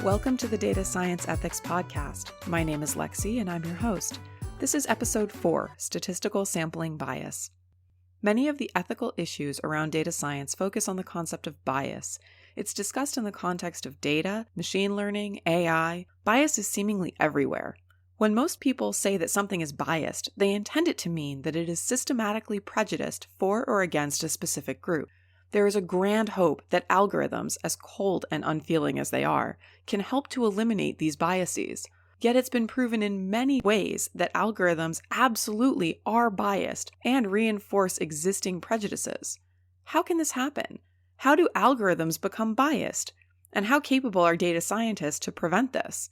Welcome to the Data Science Ethics Podcast. My name is Lexi and I'm your host. This is episode 4, Statistical Sampling Bias. Many of the ethical issues around data science focus on the concept of bias. It's discussed in the context of data, machine learning, AI. Bias is seemingly everywhere. When most people say that something is biased, they intend it to mean that it is systematically prejudiced for or against a specific group. There is a grand hope that algorithms, as cold and unfeeling as they are, can help to eliminate these biases. Yet it's been proven in many ways that algorithms absolutely are biased and reinforce existing prejudices. How can this happen? How do algorithms become biased? And how capable are data scientists to prevent this?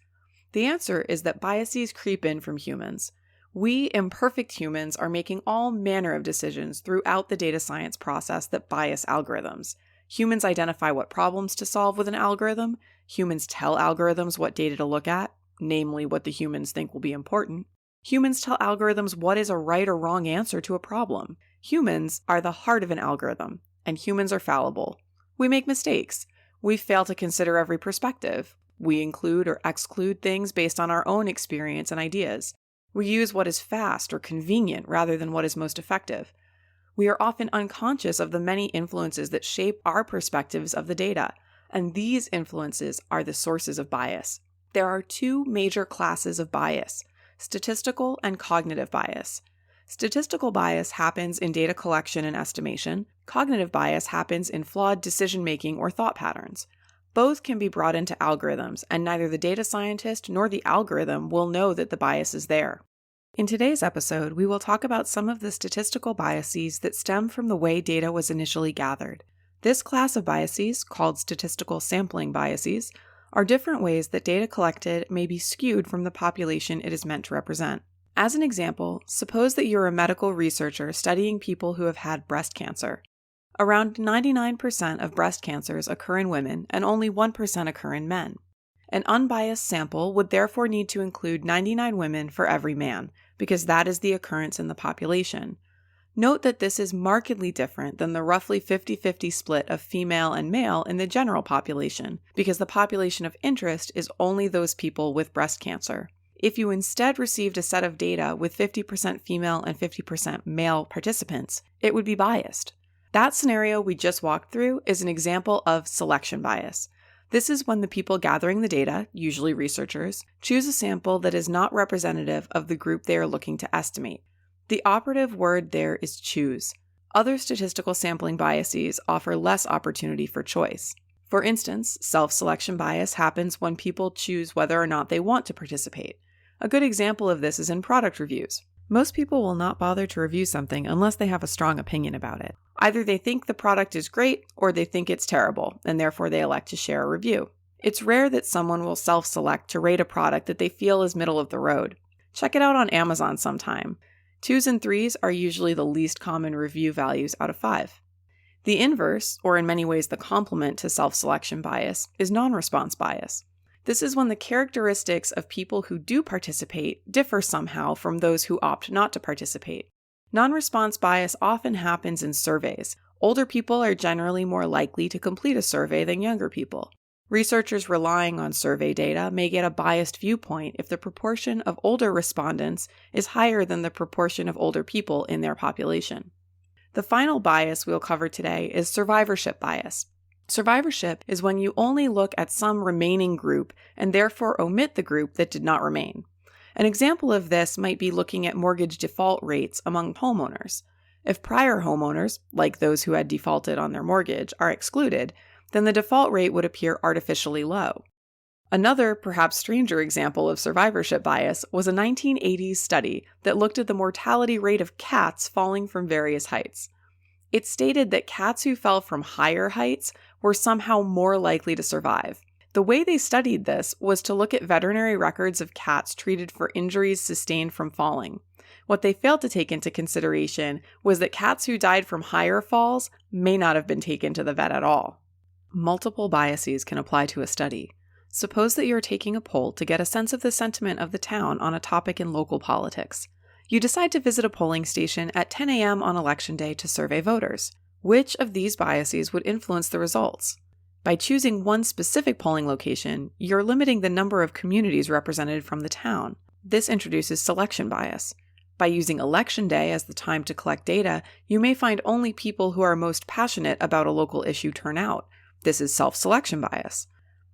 The answer is that biases creep in from humans. We imperfect humans are making all manner of decisions throughout the data science process that bias algorithms. Humans identify what problems to solve with an algorithm. Humans tell algorithms what data to look at, namely what the humans think will be important. Humans tell algorithms what is a right or wrong answer to a problem. Humans are the heart of an algorithm, and humans are fallible. We make mistakes. We fail to consider every perspective. We include or exclude things based on our own experience and ideas. We use what is fast or convenient rather than what is most effective. We are often unconscious of the many influences that shape our perspectives of the data, and these influences are the sources of bias. There are two major classes of bias: statistical and cognitive bias. Statistical bias happens in data collection and estimation. Cognitive bias happens in flawed decision-making or thought patterns. Both can be brought into algorithms, and neither the data scientist nor the algorithm will know that the bias is there. In today's episode, we will talk about some of the statistical biases that stem from the way data was initially gathered. This class of biases, called statistical sampling biases, are different ways that data collected may be skewed from the population it is meant to represent. As an example, suppose that you're a medical researcher studying people who have had breast cancer. Around 99% of breast cancers occur in women and only 1% occur in men. An unbiased sample would therefore need to include 99 women for every man, because that is the occurrence in the population. Note that this is markedly different than the roughly 50-50 split of female and male in the general population, because the population of interest is only those people with breast cancer. If you instead received a set of data with 50% female and 50% male participants, it would be biased. That scenario we just walked through is an example of selection bias. This is when the people gathering the data, usually researchers, choose a sample that is not representative of the group they are looking to estimate. The operative word there is choose. Other statistical sampling biases offer less opportunity for choice. For instance, self-selection bias happens when people choose whether or not they want to participate. A good example of this is in product reviews. Most people will not bother to review something unless they have a strong opinion about it. Either they think the product is great or they think it's terrible, and therefore they elect to share a review. It's rare that someone will self-select to rate a product that they feel is middle of the road. Check it out on Amazon sometime. 2s and 3s are usually the least common review values out of 5. The inverse, or in many ways the complement to self-selection bias, is non-response bias. This is when the characteristics of people who do participate differ somehow from those who opt not to participate. Non-response bias often happens in surveys. Older people are generally more likely to complete a survey than younger people. Researchers relying on survey data may get a biased viewpoint if the proportion of older respondents is higher than the proportion of older people in their population. The final bias we'll cover today is survivorship bias. Survivorship is when you only look at some remaining group and therefore omit the group that did not remain. An example of this might be looking at mortgage default rates among homeowners. If prior homeowners, like those who had defaulted on their mortgage, are excluded, then the default rate would appear artificially low. Another, perhaps stranger example of survivorship bias was a 1980s study that looked at the mortality rate of cats falling from various heights. It stated that cats who fell from higher heights were somehow more likely to survive. The way they studied this was to look at veterinary records of cats treated for injuries sustained from falling. What they failed to take into consideration was that cats who died from higher falls may not have been taken to the vet at all. Multiple biases can apply to a study. Suppose that you're taking a poll to get a sense of the sentiment of the town on a topic in local politics. You decide to visit a polling station at 10 a.m. on election day to survey voters. Which of these biases would influence the results? By choosing one specific polling location, you're limiting the number of communities represented from the town. This introduces selection bias. By using election day as the time to collect data, you may find only people who are most passionate about a local issue turn out. This is self-selection bias.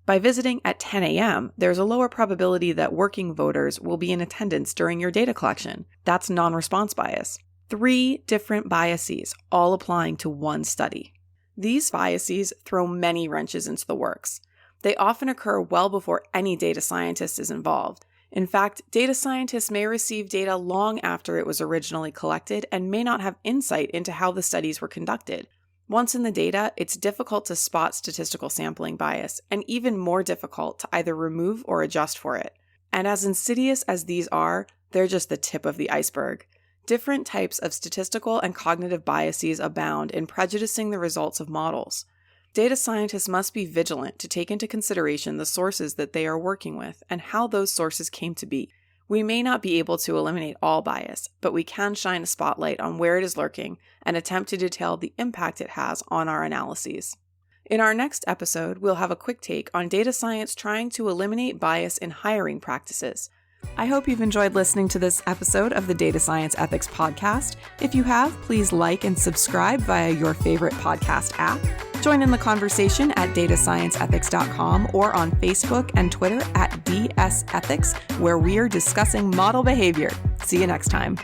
By visiting at 10 a.m., there's a lower probability that working voters will be in attendance during your data collection. That's non-response bias. 3 different biases, all applying to one study. These biases throw many wrenches into the works. They often occur well before any data scientist is involved. In fact, data scientists may receive data long after it was originally collected and may not have insight into how the studies were conducted. Once in the data, it's difficult to spot statistical sampling bias, and even more difficult to either remove or adjust for it. And as insidious as these are, they're just the tip of the iceberg. Different types of statistical and cognitive biases abound in prejudicing the results of models. Data scientists must be vigilant to take into consideration the sources that they are working with and how those sources came to be. We may not be able to eliminate all bias, but we can shine a spotlight on where it is lurking and attempt to detail the impact it has on our analyses. In our next episode, we'll have a quick take on data science trying to eliminate bias in hiring practices. I hope you've enjoyed listening to this episode of the Data Science Ethics Podcast. If you have, please like and subscribe via your favorite podcast app. Join in the conversation at datascienceethics.com or on Facebook and Twitter at DSEthics, where we are discussing model behavior. See you next time.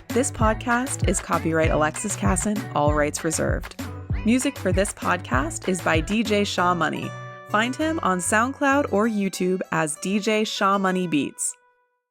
This podcast is copyright Alexis Casson, all rights reserved. Music for this podcast is by DJ Shaw Money. Find him on SoundCloud or YouTube as DJ Shaw Money Beats.